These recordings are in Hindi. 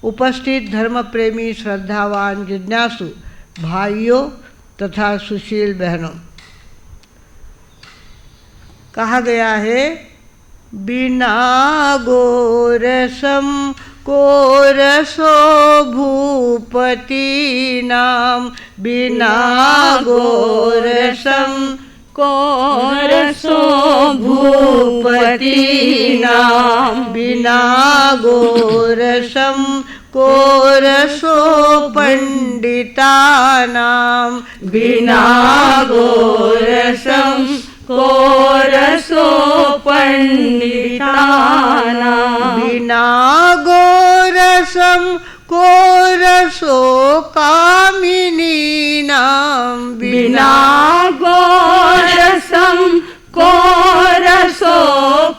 उपस्थित धर्म प्रेमी, श्रद्धावान, जिज्ञासु भाइयों तथा सुशील बहनों, कहा गया है बिना गोरसम कोरसो भूपति नाम, बिना गोरसम कोरसो भूपति नाम, बिना गोरसम कोरसो पंडिता नाम, बिना गोरसम कोरसो पंडिता नाम, बिना गोरसम कोरसो कामिनी नाम, बिना गोरसम कोरसो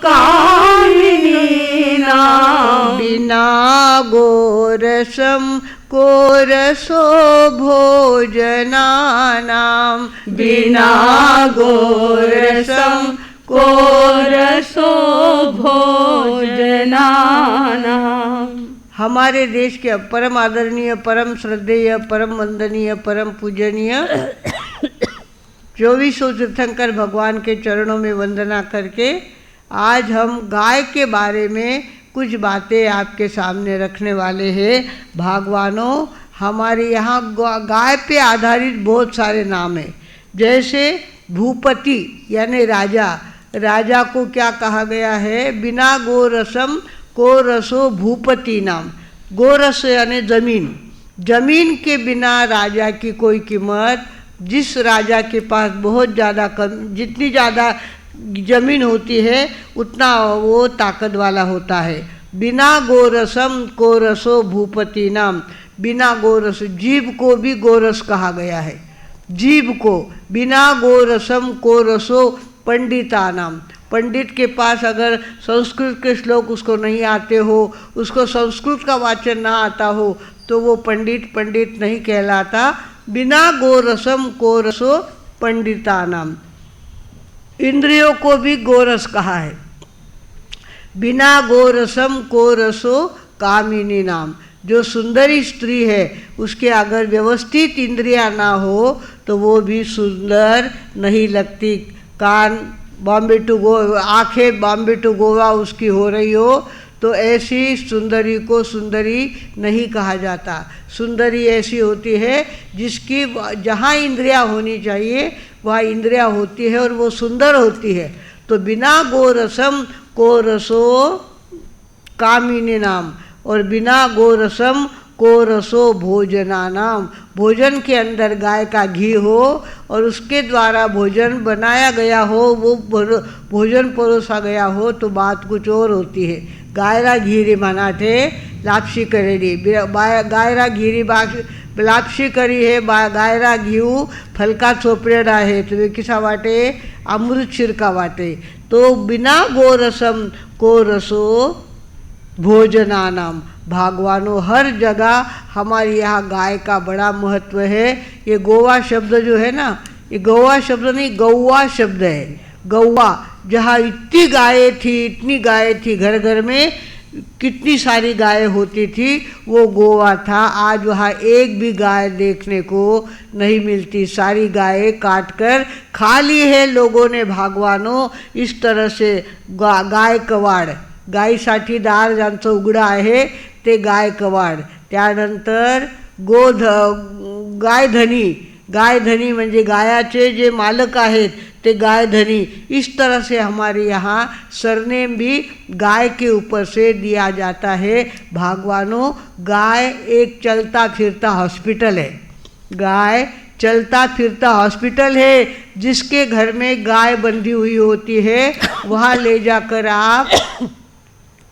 कामिनी नाम, बिना गोरसम कोरसो भोजना नाम, बिना गोरसम कोरसो भोजना नाम। हमारे देश के परम आदरणीय, परम श्रद्धेय, परम वंदनीय, परम पूजनीय 2400 तीर्थंकर भगवान के चरणों में वंदना करके आज हम गाय के बारे में कुछ बातें आपके सामने रखने वाले हैं। भगवानों, हमारे यहाँ गाय पे आधारित बहुत सारे नाम हैं। जैसे भूपति यानी राजा, राजा को क्या कहा गया है? बिना गोरसम कोरसो भूपति नाम। गोरस यानी जमीन, जमीन के बिना राजा की कोई कीमत, जिस राजा के पास बहुत ज़्यादा जितनी ज़्यादा जमीन होती है उतना वो ताकत वाला होता है। बिना गोरसम कोरसो भूपति नाम, बिना गोरस, जीव को भी गोरस कहा गया है। जीव को बिना गोरसम कोरसो पंडिता नाम, पंडित के पास अगर संस्कृत के श्लोक उसको नहीं आते हो, उसको संस्कृत का वाचन ना आता हो, तो वो पंडित नहीं कहलाता। बिना गोरसम कोरसो पंडिता नाम। इंद्रियों को भी गोरस कहा है। बिना गोरसम कोरसो कामिनी नाम। जो सुंदरी स्त्री है उसके अगर व्यवस्थित इंद्रियां ना हो तो वो भी सुंदर नहीं लगती। कान बॉम्बे टू गोवा, आँखें बॉम्बे टू गोवा उसकी हो रही हो तो ऐसी सुंदरी को सुंदरी नहीं कहा जाता। सुंदरी ऐसी होती है जिसकी जहाँ इंद्रियां होनी चाहिए वहाँ इंद्रियां होती है और वो सुंदर होती है। तो बिना गोरसम कोरसो कामिनी नाम और बिना गोरसम कोरसो भोजना नाम। भोजन के अंदर गाय का घी हो और उसके द्वारा भोजन बनाया गया हो, वो भोजन परोसा गया हो तो बात कुछ और होती है। गायरा घीरी मनाते लापसी करेली, गायरा घीरी लापसी करी है, गायरा घीऊ फलका चोपड़ेला है तो वे किसा वाटे? अमृत शिरका वाटे। तो बिना गोरसम कोरसो भोजना नाम। भगवानों, हर जगह हमारे यहाँ गाय का बड़ा महत्व है। ये गोवा शब्द जो है ना, ये गोवा शब्द नहीं, गौवा शब्द है। गौवा, जहाँ इतनी गायें थी, घर घर में कितनी सारी गायें होती थी, वो गोवा था। आज वहाँ एक भी गाय देखने को नहीं मिलती। सारी गायें काट कर खा ली है लोगों ने। भगवानों, इस तरह से गाय कवाड, गायीसाठी दार ज्यांचं उघडं आहे ते गाय कवाड। त्यानंतर गायधनी म्हणजे गायाचे जे मालक आहेत ते गायधनी। इस तरह से हमारे यहाँ सरनेम भी गाय के ऊपर से दिया जाता है। भगवानों, गाय एक चलता फिरता हॉस्पिटल है। गाय चलता फिरता हॉस्पिटल है। जिसके घर में गाय बंधी हुई होती है वहाँ ले जाकर आप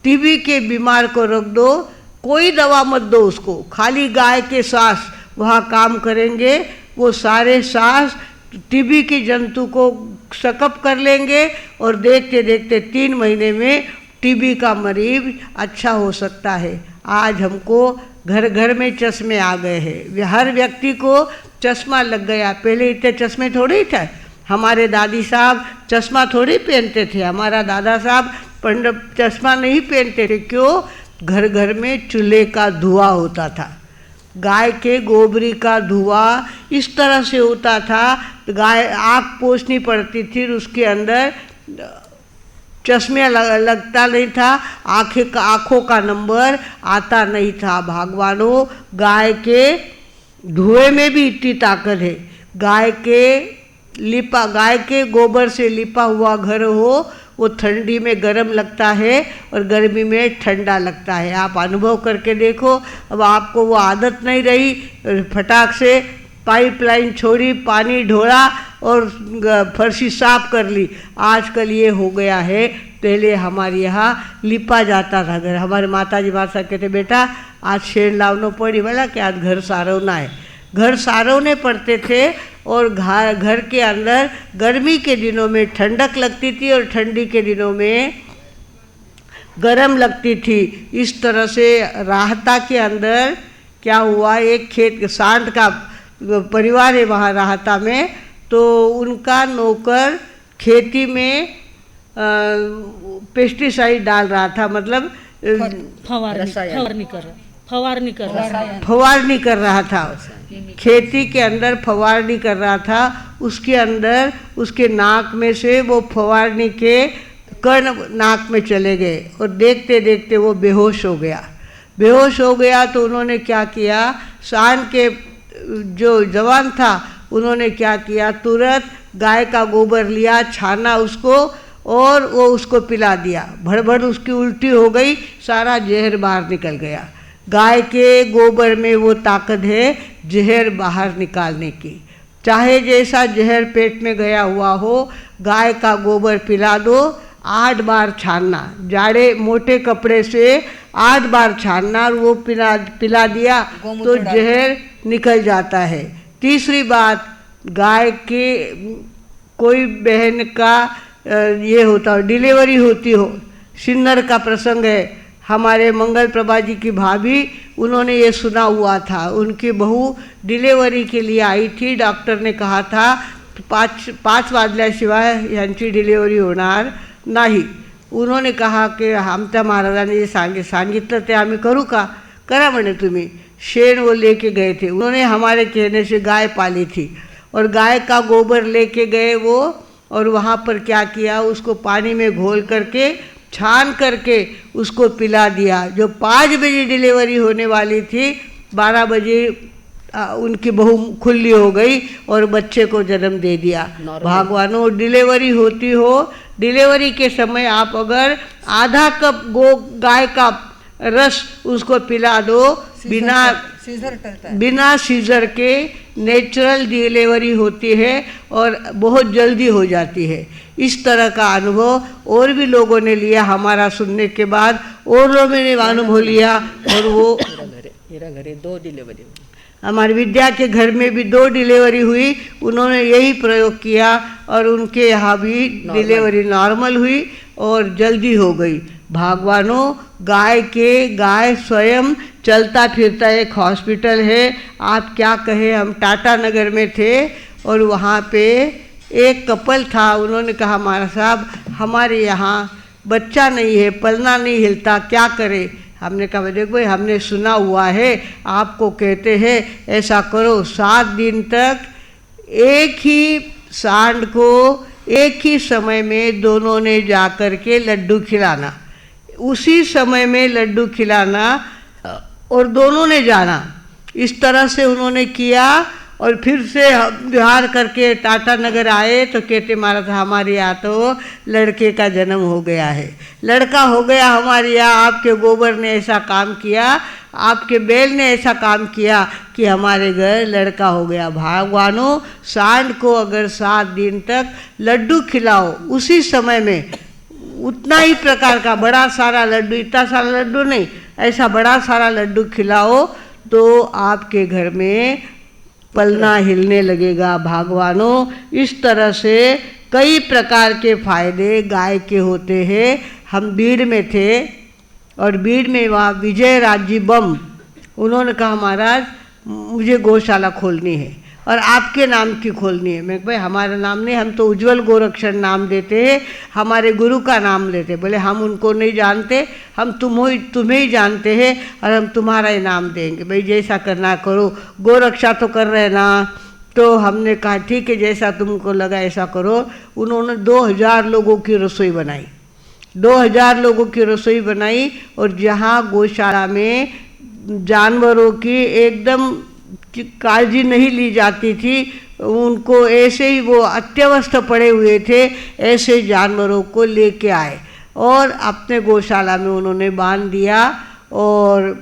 टीबी के बीमार को रख दो, कोई दवा मत दो उसको, खाली गाय के सांस वहाँ काम करेंगे। वो सारे सांस टीबी के जंतु को सकअप कर लेंगे और देखते देखते 3 महीने में टीबी का मरीज अच्छा हो सकता है। आज हमको घर घर में चश्मे आ गए हैं। हर व्यक्ति को चश्मा लग गया। पहले इतने चश्मे थोड़े ही थे। हमारे दादी साहब चश्मा थोड़ी पहनते थे। हमारा दादा साहब चश्मा नहीं पहनते थे। क्यों? घर घर में चूल्हे का धुआं होता था। गाय के गोबरी का धुआं इस तरह से होता था, गाय आँख पोंछनी पड़ती थी, उसके अंदर चश्मे लगता नहीं था, आँखों का नंबर आता नहीं था। भगवानों, गाय के धुएं में भी इतनी ताकत है। गाय के गोबर से लिपा हुआ घर हो, वो ठंडी में गर्म लगता है और गर्मी में ठंडा लगता है। आप अनुभव करके देखो। अब आपको वो आदत नहीं रही, फटाक से पाइपलाइन छोड़ी, पानी ढोड़ा और फर्शी साफ कर ली। आजकल ये हो गया है। पहले हमारे यहाँ लिपा जाता था घर। हमारे माताजी माता कहते, बेटा आज शेण लावनो पड़ी, बोला कि आज घर सारवना है। घर सारवने पड़ते थे और घर के अंदर गर्मी के दिनों में ठंडक लगती थी और ठंडी के दिनों में गर्म लगती थी। इस तरह से राहता के अंदर क्या हुआ, एक खेत सांड का परिवार है वहाँ राहता में, तो उनका नौकर खेती में पेस्टिसाइड डाल रहा था, मतलब फवारनी कर रहा था। खेती के अंदर फवारनी कर रहा था। उसके अंदर उसके नाक में से वो फवारनी के कण नाक में चले गए और देखते देखते वो बेहोश हो गया। बेहोश हो गया तो उन्होंने क्या किया, सांड के जो जवान था उन्होंने क्या किया, तुरंत गाय का गोबर लिया, छाना उसको और वो उसको पिला दिया। भड़बड़ उसकी उल्टी हो गई, सारा जहर बाहर निकल गया। गाय के गोबर में वो ताकत है जहर बाहर निकालने की। चाहे जैसा जहर पेट में गया हुआ हो, गाय का गोबर पिला दो, 8 बार छानना, जाड़े मोटे कपड़े से 8 बार छानना और वो पिला दिया तो जहर निकल जाता है। तीसरी बात, गाय के कोई बहन का ये होता हो, डिलीवरी होती हो, सिन्नर का प्रसंग है, हमारे मंगल प्रभा जी की भाभी, उन्होंने ये सुना हुआ था। उनकी बहू डिलीवरी के लिए आई थी, डॉक्टर ने कहा था 5 वाजल्याशिवाय यांची डिलिव्हरी होणार नाही। उन्होंने कहा कि आमच्या महाराजांनी जे सांगितलं ते आम्ही करू का, करा म्हणे तुम्ही। शेण वो लेके गए थे, उन्होंने हमारे कहने से गाय पाली थी और गाय का गोबर लेके गए वो, और वहाँ पर क्या किया, उसको पानी में घोल करके छान करके उसको पिला दिया। जो 5 बजे डिलीवरी होने वाली थी, 12 बजे उनकी बहू खुली हो गई और बच्चे को जन्म दे दिया। भगवानों, डिलीवरी होती हो, डिलीवरी के समय आप अगर आधा कप गाय का रस उसको पिला दो, बिना सीजर के नेचुरल डिलीवरी होती है और बहुत जल्दी हो जाती है। इस तरह का अनुभव और भी लोगों ने लिया। हमारा सुनने के बाद और लोगों ने अनुभव लिया और वो मेरा घरे 2 डिलीवरी, हमारी विद्या के घर में भी 2 डिलीवरी हुई। उन्होंने यही प्रयोग किया और उनके यहाँ भी डिलीवरी नॉर्मल हुई और जल्दी हो गई। भगवानों, गाय स्वयं चलता फिरता एक हॉस्पिटल है। आप क्या कहें, हम टाटा नगर में थे और वहाँ पे एक कपल था। उन्होंने कहा, महाराज साहब हमारे यहाँ बच्चा नहीं है, पलना नहीं हिलता, क्या करें। हमने कहा, देखो भाई, हमने सुना हुआ है, आपको कहते हैं ऐसा करो, 7 दिन तक एक ही सांड को एक ही समय में दोनों ने जा कर के लड्डू खिलाना, उसी समय में लड्डू खिलाना और दोनों ने जाना। इस तरह से उन्होंने किया और फिर से बिहार करके टाटा नगर आए तो कहते, महाराज हमारे यहाँ तो लड़के का जन्म हो गया है, लड़का हो गया हमारे यहाँ, आपके गोबर ने ऐसा काम किया, आपके बैल ने ऐसा काम किया कि हमारे घर लड़का हो गया। भगवानों, सांड को अगर 7 दिन तक लड्डू खिलाओ, उसी समय में उतना ही प्रकार का बड़ा सारा लड्डू, इतना सारा लड्डू नहीं, ऐसा बड़ा सारा लड्डू खिलाओ तो आपके घर में पलना हिलने लगेगा। भगवानों, इस तरह से कई प्रकार के फायदे गाय के होते हैं। हम बीड़ में थे और बीड़ में वहाँ विजय राजी बम, उन्होंने कहा, महाराज मुझे गौशाला खोलनी है और आपके नाम की खोलनी है। मैं भाई हमारा नाम नहीं, हम तो उज्जवल गोरक्षण नाम देते हैं, हमारे गुरु का नाम लेते। बोले हम उनको नहीं जानते, हम तुम्हें ही जानते हैं और हम तुम्हारा ही नाम देंगे। भाई जैसा करना करो, गोरक्षा तो कर रहे ना। तो हमने कहा ठीक है, जैसा तुमको लगा ऐसा करो। उन्होंने 2000 लोगों की रसोई बनाई, 2000 लोगों की रसोई बनाई। और जहाँ गौशाला में जानवरों की एकदम काळजी नहीं ली जाती थी, उनको ऐसे ही वो अत्यवस्थ पड़े हुए थे, ऐसे जानवरों को लेके आए और अपने गौशाला में उन्होंने बांध दिया और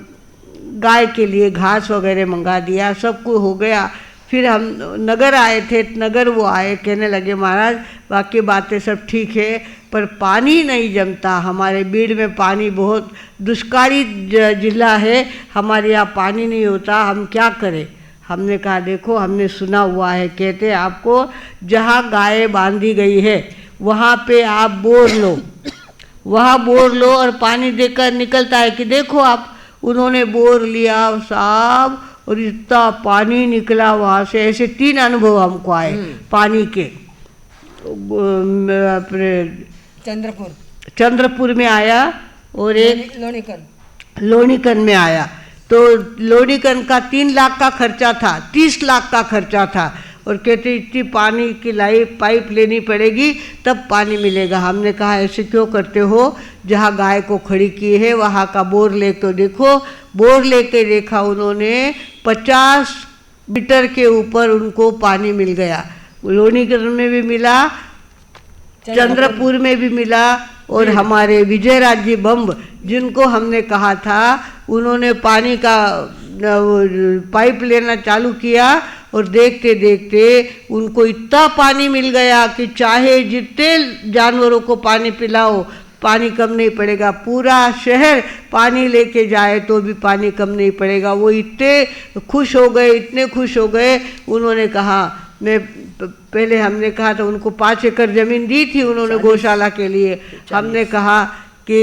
गाय के लिए घास वगैरह मंगा दिया। सब कुछ हो गया। फिर हम नगर आए थे, नगर वो आए, कहने लगे महाराज बाकी बातें सब ठीक है पर पानी नहीं जमता, हमारे बीड़ में पानी बहुत दुष्काली जिला है, हमारे यहाँ पानी नहीं होता, हम क्या करें। हमने कहा देखो हमने सुना हुआ है, कहते आपको जहाँ गाय बांधी गई है वहाँ पे आप बोर लो, वहाँ बोर लो और पानी देकर निकलता है कि देखो आप। उन्होंने बोर लिया साहब और इतना पानी निकला वहाँ से। ऐसे 3 अनुभव हमको आए पानी के। अपने चंद्रपुर में आया और एक लोणीकन में आया। तो लोणीकन का 3 लाख का खर्चा था, 30 लाख का खर्चा था। और कहते इतनी पानी की पाइप लेनी पड़ेगी तब पानी मिलेगा। हमने कहा ऐसे क्यों करते हो, जहाँ गाय को खड़ी की है वहाँ का बोर ले तो देखो। बोर लेके देखा उन्होंने, 50 मीटर के ऊपर उनको पानी मिल गया। लोणीकरण में भी मिला, चंद्रपुर में भी मिला। और हमारे विजयराज जी बम्ब जिनको हमने कहा था, उन्होंने पानी का पाइप लेना चालू किया और देखते देखते उनको इतना पानी मिल गया कि चाहे जितने जानवरों को पानी पिलाओ पानी कम नहीं पड़ेगा। पूरा शहर पानी लेके जाए तो भी पानी कम नहीं पड़ेगा। वो इतने खुश हो गए, इतने खुश हो गए। उन्होंने कहा मैं पहले हमने कहा था उनको 5 एकड़ ज़मीन दी थी उन्होंने गौशाला के लिए। हमने कहा कि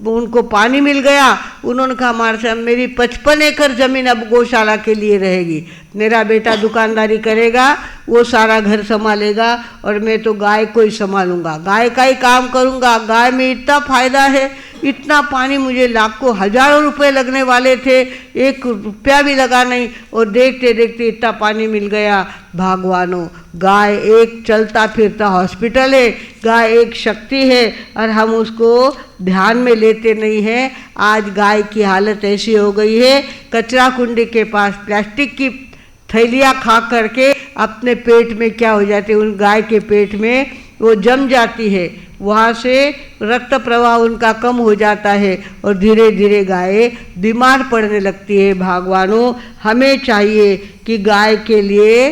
उनको पानी मिल गया। उन्होंने कहा हमारे से मेरी 55 एकड़ ज़मीन अब गौशाला के लिए रहेगी, मेरा बेटा दुकानदारी करेगा, वो सारा घर संभालेगा और मैं तो गाय को ही संभालूंगा, गाय का ही काम करूंगा। गाय में इतना फ़ायदा है, इतना पानी मुझे लाखों हजारों रुपए लगने वाले थे, 1 रुपया भी लगा नहीं। और देखते देखते इतना पानी मिल गया। भगवानों, गाय एक चलता फिरता हॉस्पिटल है, गाय एक शक्ति है और हम उसको ध्यान में लेते नहीं हैं। आज गाय की हालत ऐसी हो गई है, कचरा कुंडी के पास प्लास्टिक की थैलियाँ खा करके अपने पेट में क्या हो जाते हैं, उन गाय के पेट में वो जम जाती है, वहाँ से रक्त प्रवाह उनका कम हो जाता है और धीरे धीरे गाय बीमार पड़ने लगती है। भगवानों, हमें चाहिए कि गाय के लिए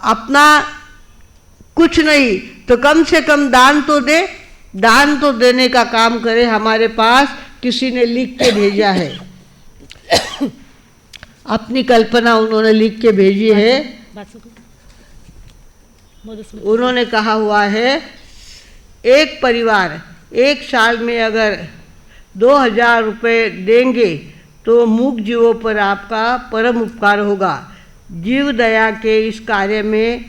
अपना कुछ नहीं तो कम से कम दान तो दे, दान तो देने का काम करे। हमारे पास किसी ने लिख के भेजा है, अपनी कल्पना उन्होंने लिख के भेजी है। उन्होंने कहा हुआ है एक परिवार 1 साल में अगर 2000 रुपये देंगे तो मूक जीवों पर आपका परम उपकार होगा। जीव दया के इस कार्य में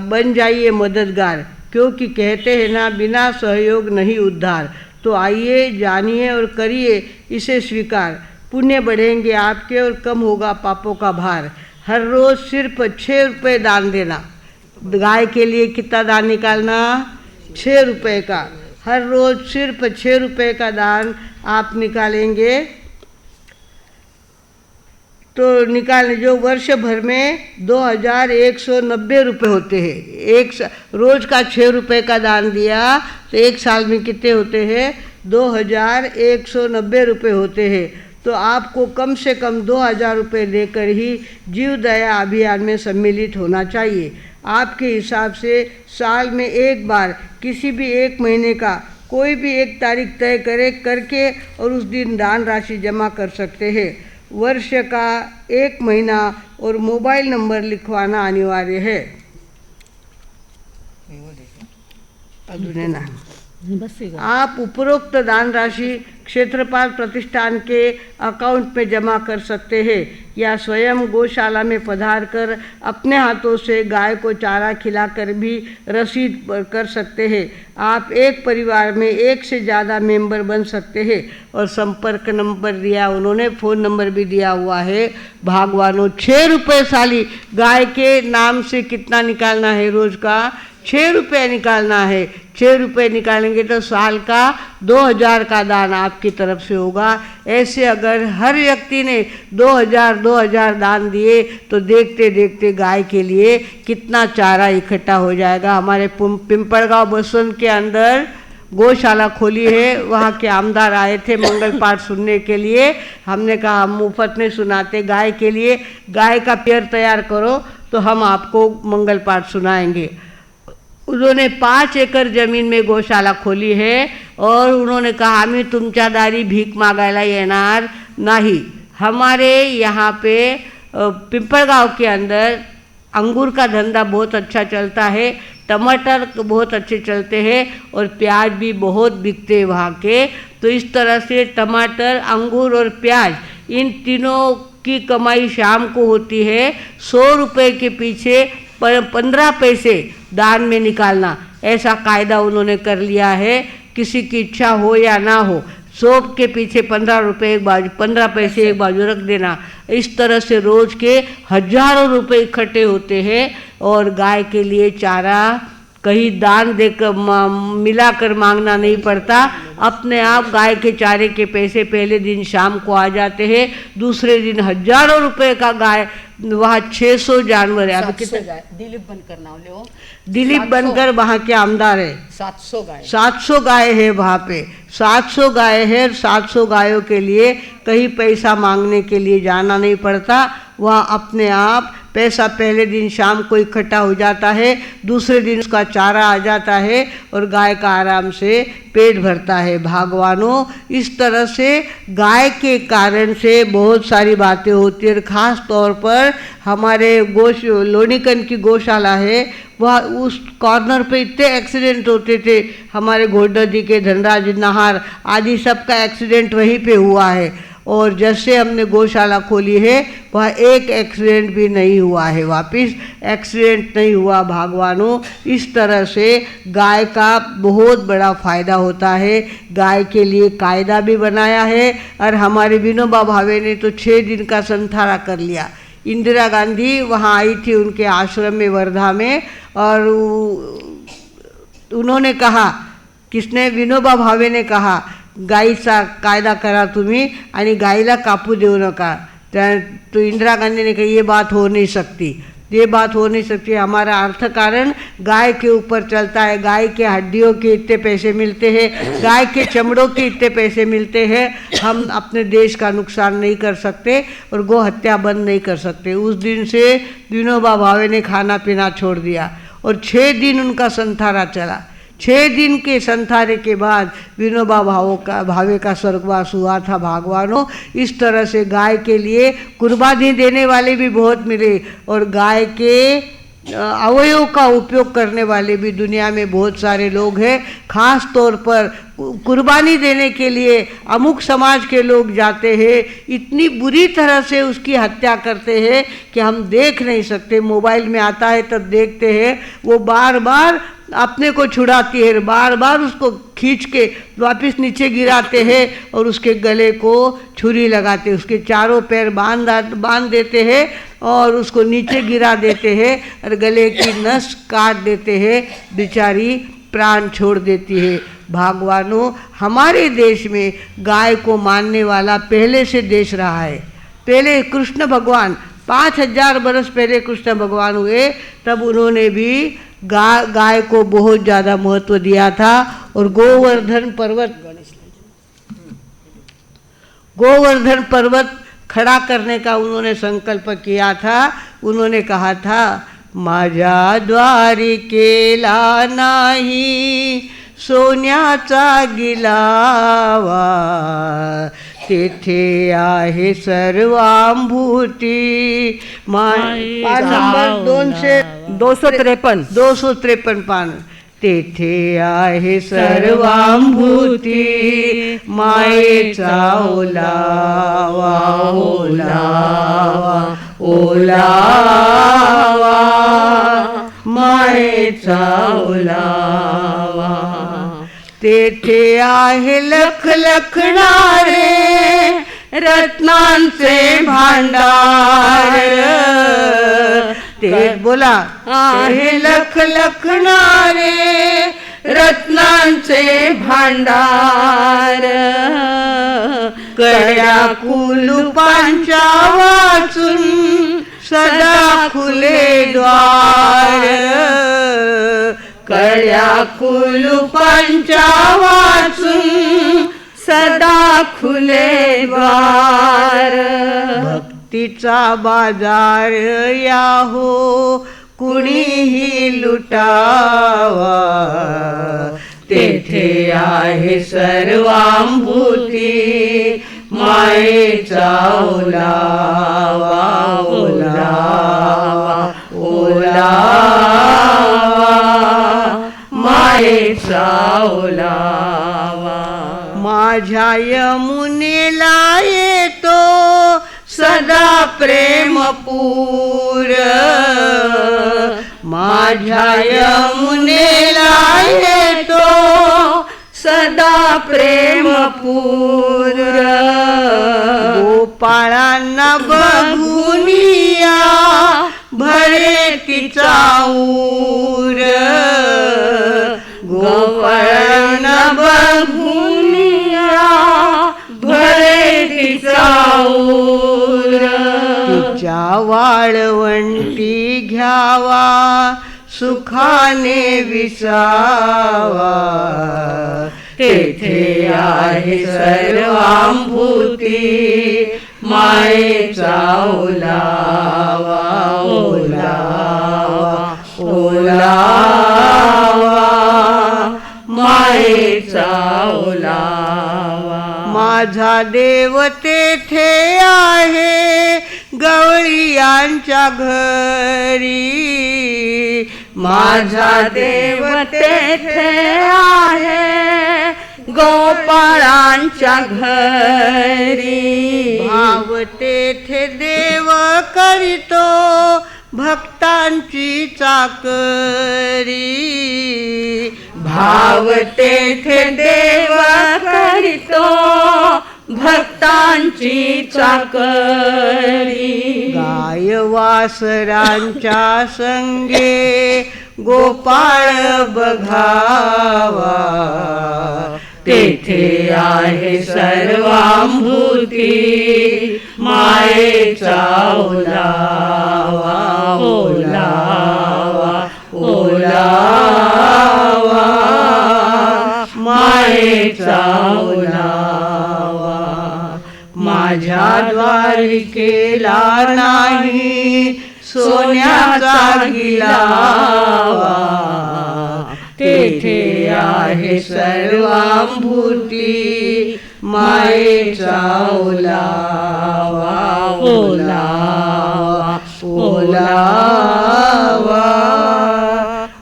बन जाइए मददगार, क्योंकि कहते हैं ना बिना सहयोग नहीं उद्धार। तो आइए जानिए और करिए इसे स्वीकार, पुण्य बढ़ेंगे आपके और कम होगा पापों का भार। हर रोज़ सिर्फ 6 रुपये दान देना। गाय के लिए कितना दान निकालना, 6 रुपये का। हर रोज़ सिर्फ 6 रुपये का दान आप निकालेंगे तो निकालने जो वर्ष भर में 2190 रुपये होते हैं। एक रोज़ का 6 रुपये का दान दिया तो 1 साल में कितने होते हैं, 2190 रुपये होते हैं। तो आपको कम से कम 2000 रुपये लेकर ही जीव दया अभियान में सम्मिलित होना चाहिए। आपके हिसाब से साल में 1 बार किसी भी 1 महीने का कोई भी 1 तारीख तय करके और उस दिन दान राशि जमा कर सकते हैं। वर्ष का 1 महीना और मोबाइल नंबर लिखवाना अनिवार्य है। आप उपरोक्त दान राशि क्षेत्रपाल प्रतिष्ठान के अकाउंट में जमा कर सकते हैं या स्वयं गौशाला में पधार कर अपने हाथों से गाय को चारा खिलाकर भी रसीद कर सकते हैं। आप एक परिवार में एक से ज़्यादा मेंबर बन सकते हैं। और संपर्क नंबर दिया उन्होंने, फ़ोन नंबर भी दिया हुआ है। भागवानों 6 रुपये साली गाय के नाम से कितना निकालना है रोज़ का? 6 रुपये निकालना है। 6 रुपये निकालेंगे तो साल का 2000 का दान आपकी तरफ से होगा। ऐसे अगर हर व्यक्ति ने 2000 दान दिए तो देखते देखते गाय के लिए कितना चारा इकट्ठा हो जाएगा। हमारे पिंपड़गांव बसंत के अंदर गौशाला खोली है, वहाँ के आमदार आए थे मंगल पाठ सुनने के लिए। हमने कहा हम मुफ्त में सुनाते गाय के लिए, गाय का पेयर तैयार करो तो हम आपको मंगल पाठ सुनाएंगे। उन्होंने 5 एकड़ जमीन में गौशाला खोली है और उन्होंने कहा आम्ही तुमच्या दारी भीक मागायला येणार नाही। हमारे यहाँ पे पिंपळगांव के अंदर अंगूर का धंधा बहुत अच्छा चलता है, टमाटर बहुत अच्छे चलते हैं और प्याज भी बहुत बिकते हैं वहाँ के। तो इस तरह से टमाटर, अंगूर और प्याज, इन तीनों की कमाई शाम को होती है। 100 रुपये के पीछे 15 पैसे दान में निकालना, ऐसा कायदा उन्होंने कर लिया है। किसी की इच्छा हो या ना हो, 100 के पीछे 15 रुपये एक बाजू, 15 पैसे एक बाजू रख देना। इस तरह से रोज़ के हजारों रुपए इकट्ठे होते हैं और गाय के लिए चारा कहीं दान देकर मिलाकर मांगना नहीं पड़ता। अपने आप गाय के चारे के पैसे पहले दिन शाम को आ जाते हैं, दूसरे दिन हजारों रुपए का गाय, वहाँ 600 जानवर है। अभी कितने? दिलीप बनकर नाम ले, दिलीप बनकर वहाँ के आमदार है। 700 गाय है वहाँ पे, 700 गाय है। 700 गायों के लिए कहीं पैसा मांगने के लिए जाना नहीं पड़ता। वहाँ अपने आप पैसा पहले दिन शाम को इकट्ठा हो जाता है, दूसरे दिन उसका चारा आ जाता है और गाय का आराम से पेट भरता है। भागवानों, इस तरह से गाय के कारण से बहुत सारी बातें होती है। ख़ास तौर पर हमारे लोनिकन की गौशाला है, वह उस कॉर्नर पे इतने एक्सीडेंट होते थे। हमारे घोड़दधी के धनराज नहार आदि सबका एक्सीडेंट वहीं पे हुआ है और जैसे हमने गौशाला खोली है वहाँ एक एक्सीडेंट भी नहीं हुआ है, वापस एक्सीडेंट नहीं हुआ। भागवानों, इस तरह से गाय का बहुत बड़ा फ़ायदा होता है। गाय के लिए कायदा भी बनाया है और हमारे विनोबा भावे ने तो 6 दिन का संथारा कर लिया। इंदिरा गांधी वहाँ आई थी उनके आश्रम में वर्धा में और उन्होंने कहा, किसने? विनोबा भावे ने कहा गायीचा कायदा करा तुम्ही आणि गायीला कापू देऊ नका। तो इंदिरा गांधी ने कहा ये बात हो नहीं सकती, ये बात हो नहीं सकती। हमारा अर्थ कारण गाय के ऊपर चलता है। गाय के हड्डियों के इतने पैसे मिलते हैं, गाय के चमड़ों के इतने पैसे मिलते हैं। हम अपने देश का नुकसान नहीं कर सकते और गौ हत्या बंद नहीं कर सकते। उस दिन से विनोबा भावे ने खाना पीना छोड़ दिया और 6 दिन उनका संथारा चला। 6 दिन के संथारे के बाद विनोबा भावे का स्वर्गवास हुआ था। भागवानों, इस तरह से गाय के लिए कुर्बानी देने वाले भी बहुत मिले और गाय के अवयव का उपयोग करने वाले भी दुनिया में बहुत सारे लोग हैं। खास तौर पर कुर्बानी देने के लिए अमुक समाज के लोग जाते हैं, इतनी बुरी तरह से उसकी हत्या करते हैं कि हम देख नहीं सकते। मोबाइल में आता है तब देखते हैं, वो बार बार अपने को छुड़ाती है, बार बार उसको खींच के वापस नीचे गिराते हैं और उसके गले को छुरी लगाते हैं, उसके चारों पैर बांध देते हैं और उसको नीचे गिरा देते हैं और गले की नस काट देते हैं। बेचारी प्राण छोड़ देती है। भागवानों, हमारे देश में गाय को मानने वाला पहले से देश रहा है। पहले कृष्ण भगवान 5000 बरस पहले कृष्ण भगवान हुए, तब उन्होंने भी गाय को बहुत ज़्यादा महत्व दिया था और गोवर्धन पर्वत खड़ा करने का उन्होंने संकल्प किया था। उन्होंने कहा था, माझ्या द्वारी केला नाही सोन्याचा गिलावा, तेथे आहे सर्वांभूती। पान नंबर 253 पान। तेथे आहे सर्वांभूती मायेचा ओलावा ओलावा ओलावा मायेचा ओलावा तेथे आहे लख लखणारे रत्नांचे भांडार ते बोला आहे लख लखणारे रत्नांचे भांडार कड्या कुलुपांच्या वाचून सदा खुले द्वार कड्या कुलुपांच्या वाचून सदा खुले द्वार भक्तीचा बाजार या हो कुणीही लुटावा तेथे आहे सर्वांभूती मायेचा ओलावा ओलावा ओलावा मायेचा ओलावा माझ्या यमुनेला येतो सदा प्रेमपूर माझ्या यमुनेला येतो सदा प्रेमपूर गोपाळांना बघून या भरे तिचा ऊर गोपाळांना बघून या भरे तिचा ऊर तिच्या वाळवंटी घ्यावा सुखाने विसावा तेथे आहे सर्वांभूती मायेचा ओलावा ओलावा ओलावा मायेचा ओलावा माझा देव तेथे आहे गवळीयांच्या घरी माझा देव तेथे आहे गोपाळांच्या घरी भाव तेथे देव करीतो भक्तांची चाकरी भाव तेथे देव करीतो भक्तांची चाकरी गाय वासरांच्या संगे गोपाळ बघावा तेथे आहे सर्वांभूती मायेचा ओलावा ओलावा ओलावा मायेचा ओलावा माझ्या द्वारिकेला नाही सोन्याचा गिलावा तेथे आहे सर्वांभूती मायेचा ओलावा ओलावा ओलावा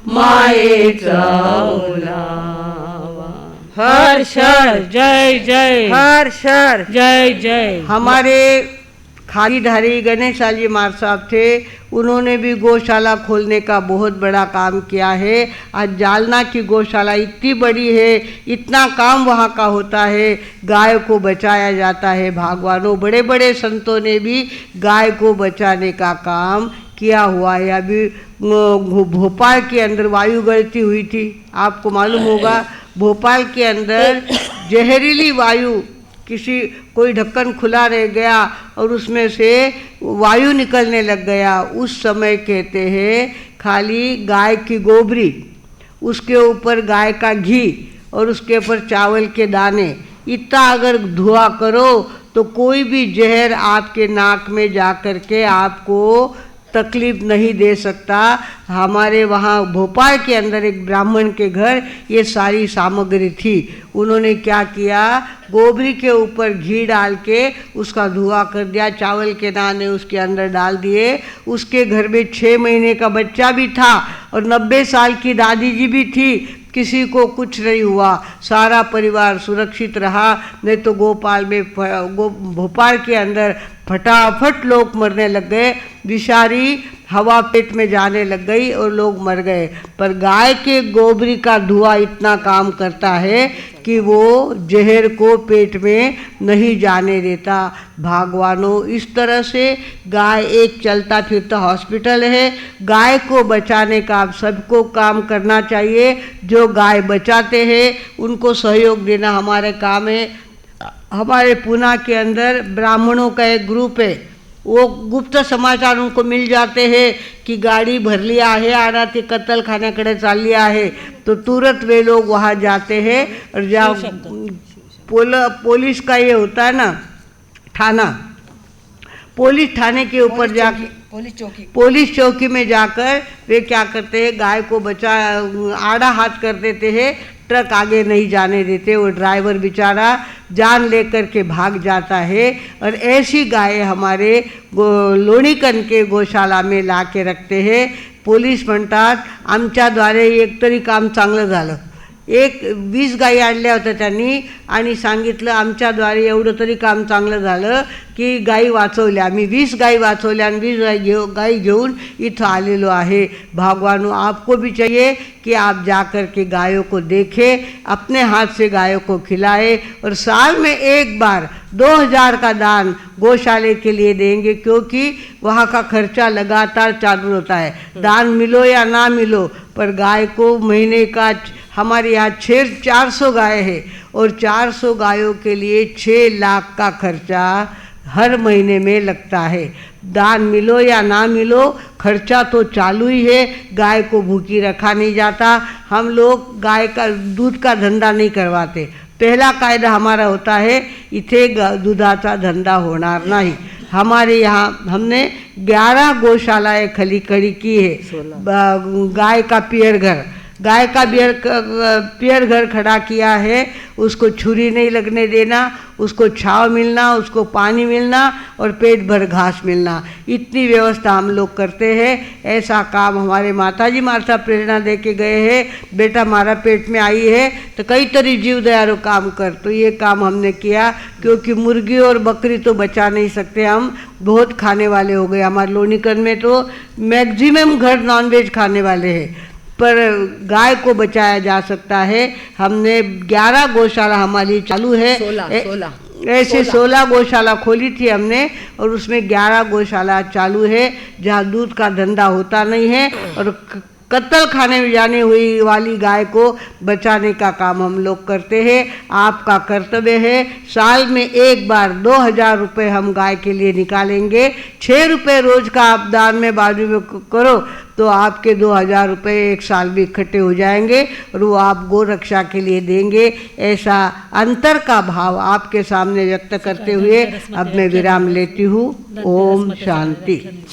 मायेचा ओलावा हर्ष जय जय हर्ष जय जय। हमारे खारीधारी गणेशाली मार साहब थे, उन्होंने भी गौशाला खोलने का बहुत बड़ा काम किया है। आज जालना की गौशाला इतनी बड़ी है, इतना काम वहाँ का होता है, गाय को बचाया जाता है। भगवानों बड़े बड़े संतों ने भी गाय को बचाने का काम किया हुआ है। अभी भोपाल के अंदर वायु गलती हुई थी, आपको मालूम होगा। भोपाल के अंदर जहरीली वायु, कोई ढक्कन खुला रह गया और उसमें से वायु निकलने लग गया। उस समय कहते हैं खाली गाय की गोबरी, उसके ऊपर गाय का घी और उसके ऊपर चावल के दाने, इतना अगर धुआं करो तो कोई भी जहर आपके नाक में जा कर के आपको तकलीफ नहीं दे सकता। हमारे वहाँ भोपाल के अंदर एक ब्राह्मण के घर ये सारी सामग्री थी। उन्होंने क्या किया, गोबरी के ऊपर घी डाल के उसका धुआं कर दिया, चावल के दाने उसके अंदर डाल दिए। उसके घर में 6 महीने का बच्चा भी था और 90 साल की दादी जी भी थी, किसी को कुछ नहीं हुआ, सारा परिवार सुरक्षित रहा। नहीं तो भोपाल के अंदर फटाफट लोग मरने लग गए, विषारी हवा पेट में जाने लग गई और लोग मर गए। पर गाय के गोबरी का धुआं इतना काम करता है कि वो जहर को पेट में नहीं जाने देता। भगवानों, इस तरह से गाय एक चलता फिरता हॉस्पिटल है। गाय को बचाने का आप सबको काम करना चाहिए। जो गाय बचाते हैं उनको सहयोग देना हमारे काम है। हमारे पूना के अंदर ब्राह्मणों का एक ग्रुप है, वो गुप्त समाचार उनको मिल जाते हैं कि गाड़ी भरली आहे आणि ते कत्तलखान्याकडे चालली आहे, तो तुरंत वे लोग वहाँ जाते हैं और जहाँ पुलिस का ये होता है ना थाना, पुलिस थाने के ऊपर जाके पुलिस चौकी में जाकर वे क्या करते हैं, गाय को आड़ा हाथ कर देते हैं, ट्रक आगे नहीं जाने देते। वो ड्राइवर बेचारा जान लेकर के भाग जाता है। और ऐसी गाय हमारे लोणीकन के गौशाला में ला के रखते हैं। पोलीस म्हणतात आमच्याद्वारे एक तरी काम चांगलं झालं। 20 गायी आणल्या होत्या त्यांनी आणि सांगितलं आमच्याद्वारे एवढं तरी काम चांगलं झालं की गायी वाचवल्या। आम्ही 20 गायी वाचवल्या आणि 20 गायी घेऊन इथं आलेलो आहे। भगवानों, आपको भी चाहिए कि आप जा कर के गायों को देखें, अपने हाथ से गायों को खिलाएं और साल में एक बार 2000 का दान गौशाले के लिए देंगे, क्योंकि वहाँ का खर्चा लगातार चालू होता है। दान मिलो या ना मिलो, पर गाय को महीने का हमारे यहाँ 400 गाय है और 400 गायों के लिए 6 लाख का खर्चा हर महीने में लगता है। दान मिलो या ना मिलो, खर्चा तो चालू ही है। गाय को भूखी रखा नहीं जाता। हम लोग गाय का दूध का धंधा नहीं करवाते। पहला कायदा हमारा होता है इथे दुधाचा धंधा होणार नहीं। हमारे यहाँ हमने 11 गौशालाएँ खड़ी की है। गाय का पियर घर खड़ा किया है। उसको छुरी नहीं लगने देना, उसको छांव मिलना, उसको पानी मिलना और पेट भर घास मिलना, इतनी व्यवस्था हम लोग करते हैं। ऐसा काम हमारे माताजी माता प्रेरणा दे के गए हैं, बेटा मारा पेट में आई है तो कई तरी जीव दयारो काम कर। तो ये काम हमने किया, क्योंकि मुर्गी और बकरी तो बचा नहीं सकते, हम बहुत खाने वाले हो गए। हमारे लोणीकन में तो मैक्सिमम घर नॉनवेज खाने वाले हैं, पर गाय को बचाया जा सकता है। हमने 11 गौशाला हमारी चालू है। 16 गौशाला खोली थी हमने और उसमें 11 गौशाला चालू है, जहाँ दूध का धंधा होता नहीं है और कत्ल खाने में जाने हुई वाली गाय को बचाने का काम हम लोग करते हैं। आपका कर्तव्य है, साल में एक बार 2000 रुपये हम गाय के लिए निकालेंगे। 6 रुपये रोज का आप दान में बाजू में करो तो आपके 2000 रुपये एक साल में इकट्ठे हो जाएंगे और वो आप गौ रक्षा के लिए देंगे। ऐसा अंतर का भाव आपके सामने व्यक्त करते हुए अब मैं विराम लेती हूँ। ओम शांति।